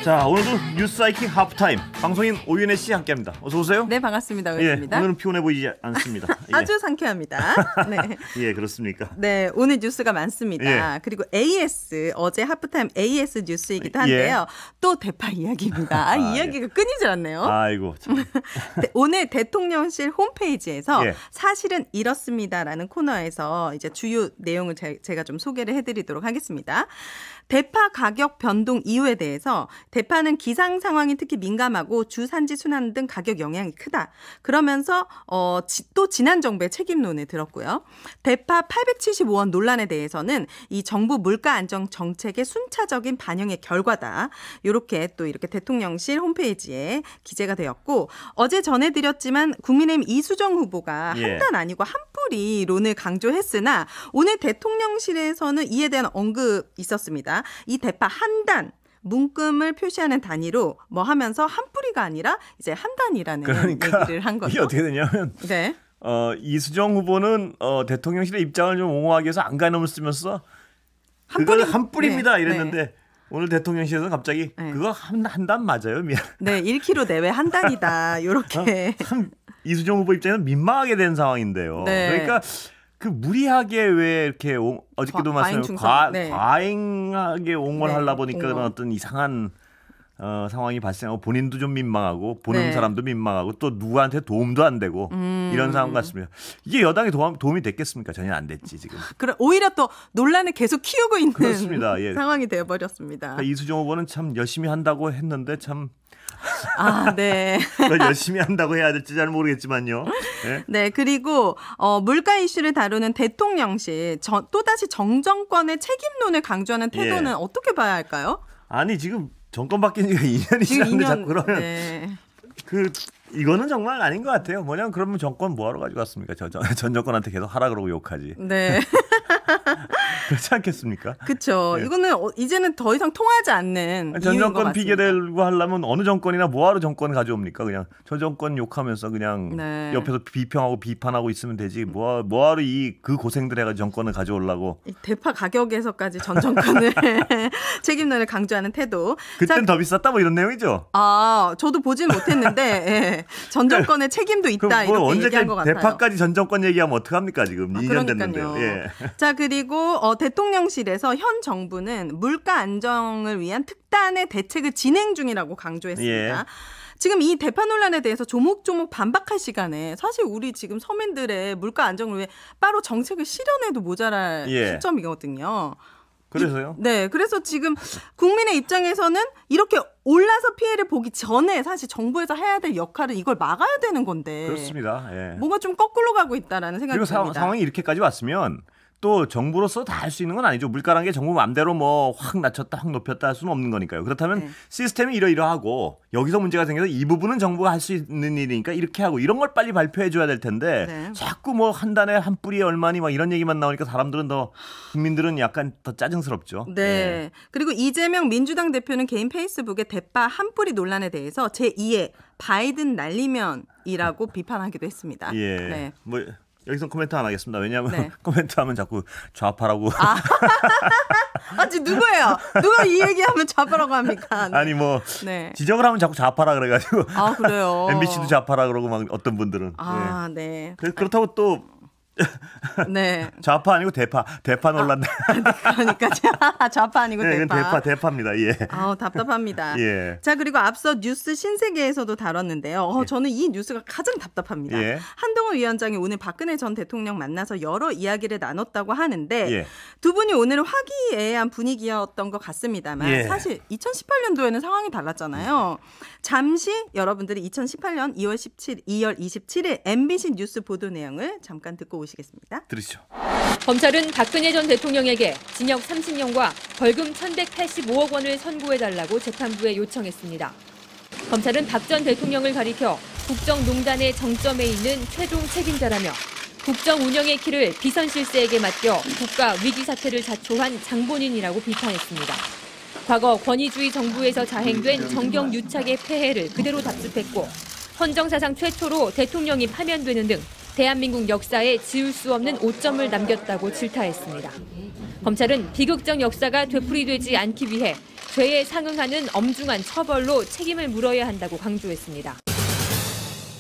자, 오늘도 뉴스 하이킹 하프타임 방송인 오윤혜 씨 함께합니다. 어서 오세요. 네, 반갑습니다. 오윤혜입니다. 예, 오늘은 피곤해 보이지 않습니다. 예. 아주 상쾌합니다. 네. 예, 그렇습니까? 네, 오늘 뉴스가 많습니다. 예. 그리고 AS, 어제 하프타임 AS 뉴스이기도 한데요. 또 대파 이야기입니다. 이야기가 예. 끊이질 않네요. 아이고 참. 오늘 대통령실 홈페이지에서 예. 사실은 이렇습니다라는 코너에서 이제 주요 내용을 제가 좀 소개를 해드리도록 하겠습니다. 대파 가격 변동 이유에 대해서 대파는 기상 상황이 특히 민감하고 주산지 순환 등 가격 영향이 크다. 그러면서 또 지난 정부의 책임론에 들었고요. 대파 875원 논란에 대해서는 이 정부 물가 안정 정책의 순차적인 반영의 결과다. 이렇게 대통령실 홈페이지에 기재가 되었고 어제 전해드렸지만 국민의힘 이수정 후보가 예. 한 단 아니고 한 뿌리론을 강조했으나 오늘 대통령실에서는 이에 대한 언급 있었습니다. 이 대파 한 단. 문금을 표시하는 단위로 뭐 하면서 한 뿌리가 아니라 이제 한 단이라는 얘기를 한 거죠. 이게 어떻게 되냐면 네. 이수정 후보는 대통령실의 입장을 좀 옹호하기 위해서 안간힘을 쓰면서 한 뿌리입니다 이랬는데 네. 오늘 대통령실에서는 갑자기 그거 한 단 맞아요? 미안. 네, 1kg 내외 한 단이다. 이렇게. 이수정 후보 입장에는 민망하게 된 상황인데요. 네. 그러니까 그 무리하게 왜 이렇게 어저께도 말씀드렸지만 과잉하게 옹호를 하려 보니까 그런 어떤 이상한 상황이 발생하고 본인도 좀 민망하고 보는 사람도 민망하고 또 누구한테 도움도 안 되고 이런 상황 같습니다. 이게 여당에 도움이 됐겠습니까? 전혀 안 됐지 지금. 그래 오히려 또 논란을 계속 키우고 있는 그렇습니다. 예. 상황이 되어버렸습니다. 그러니까 이수정 후보는 참 열심히 한다고 했는데 참. 네. 열심히 한다고 해야 될지 잘 모르겠지만요. 네, 네 그리고 물가 이슈를 다루는 대통령실 또다시 정정권의 책임론을 강조하는 태도는 어떻게 봐야 할까요? 아니 지금 정권 바뀐 지가 2년이 지났는데 자꾸 그러면 이거는 정말 아닌 것 같아요. 뭐냐면 그러면 정권 뭐하러 가지고 왔습니까? 전 정권한테 계속 하라 그러고 욕하지. 네. 그렇지 않겠습니까? 그렇죠. 이거는 이제는 더 이상 통하지 않는 전 이유인 것 정권 같습니다. 핑계 대고 하려면 어느 정권이나 뭐하러 정권 가져옵니까? 그냥 저 정권 욕하면서 그냥 옆에서 비평하고 비판하고 있으면 되지. 뭐하러 그 고생들 해가지고 정권을 가져오려고. 대파 가격에서까지 전 정권을 책임론을 강조하는 태도. 그땐 더 비쌌다 뭐 이런 내용이죠? 저도 보진 못했는데 전 정권의 책임도 있다 이렇게 얘기한 것 같아요. 대파까지 전 정권 얘기하면 어떡합니까 지금 2년 됐는데요. 예. 자 그리고 대통령실에서 현 정부는 물가 안정을 위한 특단의 대책을 진행 중이라고 강조했습니다. 지금 이 대파 논란에 대해서 조목조목 반박할 시간에 사실 우리 지금 서민들의 물가 안정을 위해 따로 정책을 실현해도 모자랄 시점이거든요. 그래서요? 네, 그래서 지금 국민의 입장에서는 이렇게 올라서 피해를 보기 전에 사실 정부에서 해야 될 역할은 이걸 막아야 되는 건데. 그렇습니다. 뭔가 좀 거꾸로 가고 있다라는 생각이 듭니다. 그리고 상황이 이렇게까지 왔으면 또 정부로서 다 할 수 있는 건 아니죠. 물가라는 게 정부 마음대로 뭐 확 낮췄다 확 높였다 할 수는 없는 거니까요. 그렇다면 시스템이 이러이러하고 여기서 문제가 생겨서 이 부분은 정부가 할 수 있는 일이니까 이렇게 하고 이런 걸 빨리 발표해 줘야 될 텐데 자꾸 뭐 한 단에 한 뿌리에 얼마니 막 이런 얘기만 나오니까 국민들은 약간 더 짜증스럽죠. 네. 그리고 이재명 민주당 대표는 개인 페이스북에 대파 한 뿌리 논란에 대해서 제2의 바이든 날리면이라고 비판하기도 했습니다. 네. 뭐 여기서 코멘트 안 하겠습니다. 왜냐하면 코멘트하면 자꾸 좌파라고. 지금 누구예요? 누가 이 얘기하면 좌파라고 합니까? 아니 뭐 지적을 하면 자꾸 좌파라 그래가지고. 그래요. MBC도 좌파라 그러고 막 어떤 분들은. 네. 그렇다고 또. 좌파 아니고 대파 논란. 그러니까 좌파 아니고 대파. 대파입니다. 예. 답답합니다. 자 그리고 앞서 뉴스 신세계에서도 다뤘는데요. 저는 이 뉴스가 가장 답답합니다. 한동훈 위원장이 오늘 박근혜 전 대통령 만나서 여러 이야기를 나눴다고 하는데 두 분이 오늘은 화기애애한 분위기였던 것 같습니다만 사실 2018년도에는 상황이 달랐잖아요. 잠시 여러분들이 2018년 2월 27일 MBC 뉴스 보도 내용을 잠깐 듣고 오시겠습니다. 들으시죠. 검찰은 박근혜 전 대통령에게 징역 30년과 벌금 1,185억 원을 선고해달라고 재판부에 요청했습니다. 검찰은 박 전 대통령을 가리켜 국정농단의 정점에 있는 최종 책임자라며 국정 운영의 키를 비선 실세에게 맡겨 국가 위기 사태를 자초한 장본인이라고 비판했습니다. 과거 권위주의 정부에서 자행된 정경유착의 폐해를 그대로 답습했고 헌정사상 최초로 대통령이 파면되는 등 대한민국 역사에 지울 수 없는 오점을 남겼다고 질타했습니다. 검찰은 비극적 역사가 되풀이되지 않기 위해 죄에 상응하는 엄중한 처벌로 책임을 물어야 한다고 강조했습니다.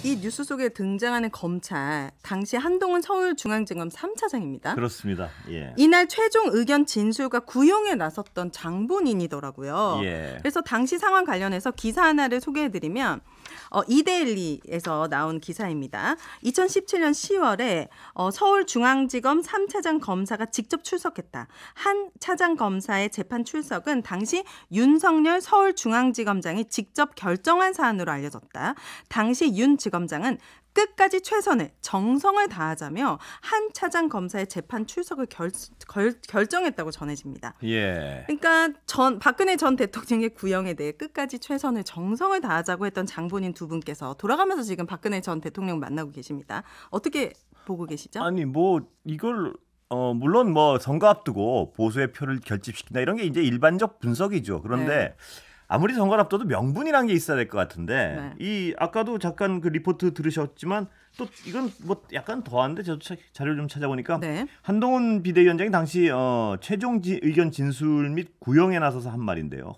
이 뉴스 속에 등장하는 검찰, 당시 한동훈 서울중앙지검 3차장입니다. 그렇습니다. 예. 이날 최종 의견 진술과 구형에 나섰던 장본인이더라고요. 예. 그래서 당시 상황 관련해서 기사 하나를 소개해드리면 이데일리에서 나온 기사입니다. 2017년 10월에 서울중앙지검 3차장 검사가 직접 출석했다. 한 차장 검사의 재판 출석은 당시 윤석열 서울중앙지검장이 직접 결정한 사안으로 알려졌다. 당시 윤 지검장은 끝까지 최선을 정성을 다하자며 한 차장 검사의 재판 출석을 결정했다고 전해집니다. 예. 그러니까 박근혜 전 대통령의 구형에 대해 끝까지 최선을 정성을 다하자고 했던 장본인 두 분께서 돌아가면서 지금 박근혜 전 대통령 만나고 계십니다. 어떻게 보고 계시죠? 아니 뭐 이걸 물론 뭐 선거 앞두고 보수의 표를 결집시킨다 이런 게 이제 일반적 분석이죠. 그런데 네. 아무리 선거를 앞둬도 명분이란 게 있어야 될 것 같은데 네. 이 아까도 잠깐 그 리포트 들으셨지만 또 이건 뭐 약간 더한데 저도 자료 좀 찾아보니까 네. 한동훈 비대위원장이 당시 최종 의견 진술 및 구형에 나서서 한 말인데요.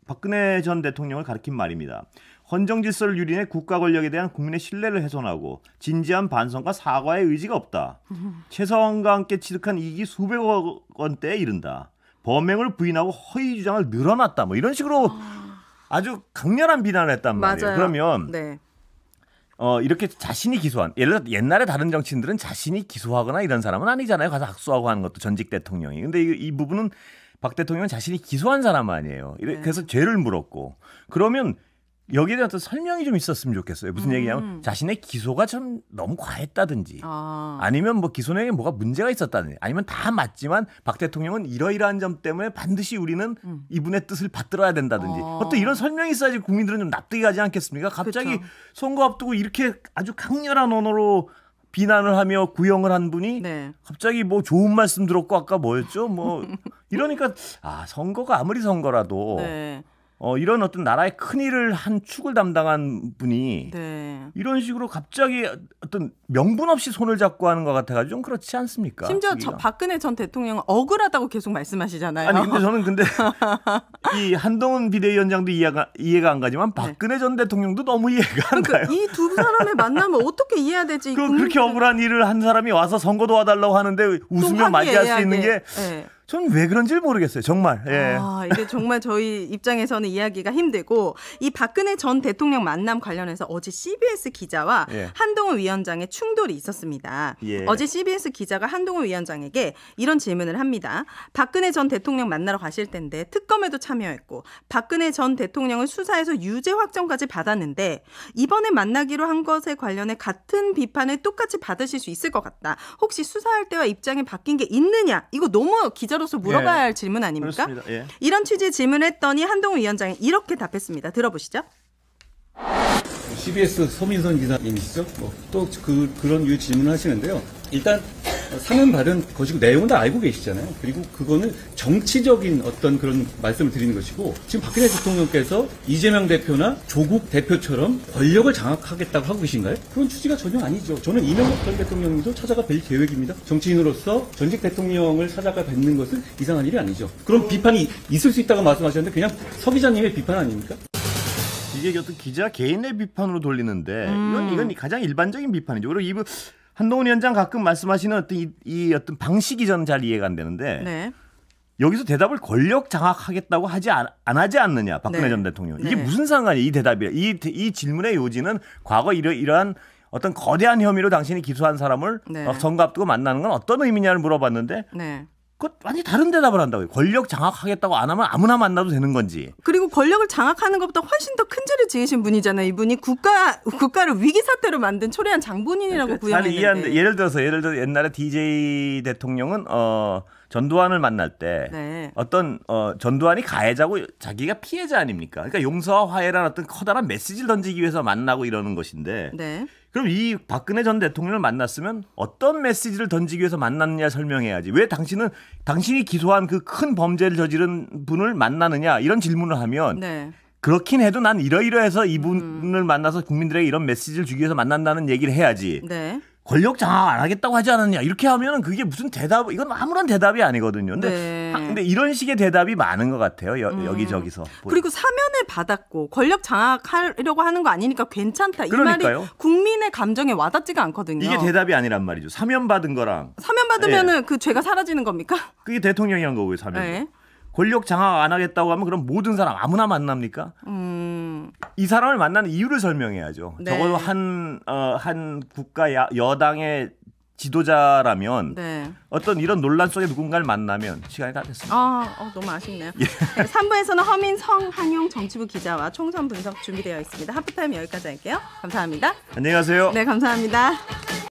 박근혜 전 대통령을 가리킨 말입니다. 헌정 질서를 유린해 국가 권력에 대한 국민의 신뢰를 훼손하고 진지한 반성과 사과의 의지가 없다. 최서원과 함께 취득한 이익이 수백억 원대에 이른다. 범행을 부인하고 허위 주장을 늘어놨다. 뭐 이런 식으로 아주 강렬한 비난을 했단 말이에요. 맞아요. 그러면 네. 이렇게 자신이 기소한 예를 들어 옛날에 다른 정치인들은 자신이 기소하거나 이런 사람은 아니잖아요. 가서 학수하고 하는 것도 전직 대통령이. 근데 이 부분은 박 대통령은 자신이 기소한 사람 아니에요. 그래서 죄를 물었고 그러면 여기에 대한 어떤 설명이 좀 있었으면 좋겠어요. 무슨 얘기냐면 자신의 기소가 좀 너무 과했다든지 아니면 뭐 기소 내용에 뭐가 문제가 있었다든지 아니면 다 맞지만 박 대통령은 이러이러한 점 때문에 반드시 우리는 이분의 뜻을 받들어야 된다든지 어떤 이런 설명이 있어야지 국민들은 좀 납득이 가지 않겠습니까? 갑자기 그렇죠. 선거 앞두고 이렇게 아주 강렬한 언어로 비난을 하며 구형을 한 분이 네. 갑자기 뭐 좋은 말씀 들었고 아까 뭐였죠? 뭐 이러니까 선거가 아무리 선거라도 네. 이런 어떤 나라의 큰 일을 한 축을 담당한 분이 네. 이런 식으로 갑자기 어떤 명분 없이 손을 잡고 하는 것 같아가지고 좀 그렇지 않습니까? 심지어 박근혜 전 대통령은 억울하다고 계속 말씀하시잖아요. 아니 근데 저는 이 한동훈 비대위원장도 이해가 안 가지만 박근혜 전 대통령도 너무 이해가 안 가요. 이 두 사람의 만남을 어떻게 이해해야 될지. 그렇게 억울한 일을 한 사람이 와서 선거 도와달라고 하는데 웃으며 맞이할 수 있는 게 네. 전 왜 그런지 모르겠어요. 정말. 예. 이게 정말 저희 입장에서는 이해하기가 힘들고 이 박근혜 전 대통령 만남 관련해서 어제 CBS 기자와 한동훈 위원장의 충돌이 있었습니다. 어제 CBS 기자가 한동훈 위원장에게 이런 질문을 합니다. 박근혜 전 대통령 만나러 가실 텐데 특검에도 참여했고 박근혜 전 대통령을 수사해서 유죄 확정까지 받았는데 이번에 만나기로 한 것에 관련해 같은 비판을 똑같이 받으실 수 있을 것 같다. 혹시 수사할 때와 입장이 바뀐 게 있느냐? 이거 너무 기자로서 물어봐야 할 질문 아닙니까? 그렇습니다. 이런 취지의 질문을 했더니 한동훈 위원장이 이렇게 답했습니다. 들어보시죠. CBS 서민선 기자님이시죠? 또 그런 유의 질문을 하시는데요. 일단 상은 받은 것이고 내용은 다 알고 계시잖아요. 그리고 그거는 정치적인 어떤 그런 말씀을 드리는 것이고 지금 박근혜 대통령께서 이재명 대표나 조국 대표처럼 권력을 장악하겠다고 하고 계신가요? 그런 취지가 전혀 아니죠. 저는 이명박 전 대통령님도 찾아가 뵐 계획입니다. 정치인으로서 전직 대통령을 찾아가 뵙는 것은 이상한 일이 아니죠. 그런 비판이 있을 수 있다고 말씀하셨는데 그냥 서 기자님의 비판 아닙니까? 이게 어떤 기자 개인의 비판으로 돌리는데 이건 가장 일반적인 비판이죠. 그리고 한동훈 위원장 가끔 말씀하시는 어떤 이 어떤 방식이 저는 잘 이해가 안 되는데 여기서 대답을 권력 장악하겠다고 안 하지 않느냐 박근혜 전 대통령. 이게 무슨 상관이에요? 이 대답이 이 질문의 요지는 과거 이러한 어떤 거대한 혐의로 당신이 기소한 사람을 선거 앞두고 만나는 건 어떤 의미냐를 물어봤는데 그것 완전히 다른 대답을 한다고요. 권력 장악하겠다고 안 하면 아무나 만나도 되는 건지. 그리고 권력을 장악하는 것보다 훨씬 더 큰 죄를 지으신 분이잖아요. 이분이 국가를 위기 사태로 만든 초래한 장본인이라고 구형했는데. 잘 이해하는데 예를 들어서 옛날에 DJ 대통령은 전두환을 만날 때 어떤 전두환이 가해자고 자기가 피해자 아닙니까? 그러니까 용서와 화해라는 어떤 커다란 메시지를 던지기 위해서 만나고 이러는 것인데 그럼 이 박근혜 전 대통령을 만났으면 어떤 메시지를 던지기 위해서 만났느냐 설명해야지. 왜 당신이 기소한 그 큰 범죄를 저지른 분을 만나느냐 이런 질문을 하면 그렇긴 해도 난 이러이러해서 이분을 만나서 국민들에게 이런 메시지를 주기 위해서 만난다는 얘기를 해야지. 권력 장악 안 하겠다고 하지 않았냐 이렇게 하면은 그게 무슨 대답 이건 아무런 대답이 아니거든요. 근데, 네. 근데 이런 식의 대답이 많은 것 같아요. 여기저기서. 그리고 사면을 받았고 권력 장악하려고 하는 거 아니니까 괜찮다. 이 그러니까요. 말이 국민의 감정에 와닿지가 않거든요. 이게 대답이 아니란 말이죠. 사면 받은 거랑 사면 받으면은 그 죄가 사라지는 겁니까? 그게 대통령이 한 거고요. 사면. 네. 권력 장악 안 하겠다고 하면 그럼 모든 사람 아무나 만납니까? 이 사람을 만나는 이유를 설명해야죠. 네. 적어도 한 국가 여당의 지도자라면 네. 어떤 이런 논란 속에 누군가를 만나면 시간이 다 됐습니다. 너무 아쉽네요. 3부에서는 허민 성한용 정치부 기자와 총선 분석 준비되어 있습니다. 하프타임 여기까지 할게요. 감사합니다. 안녕히 가세요. 네, 감사합니다.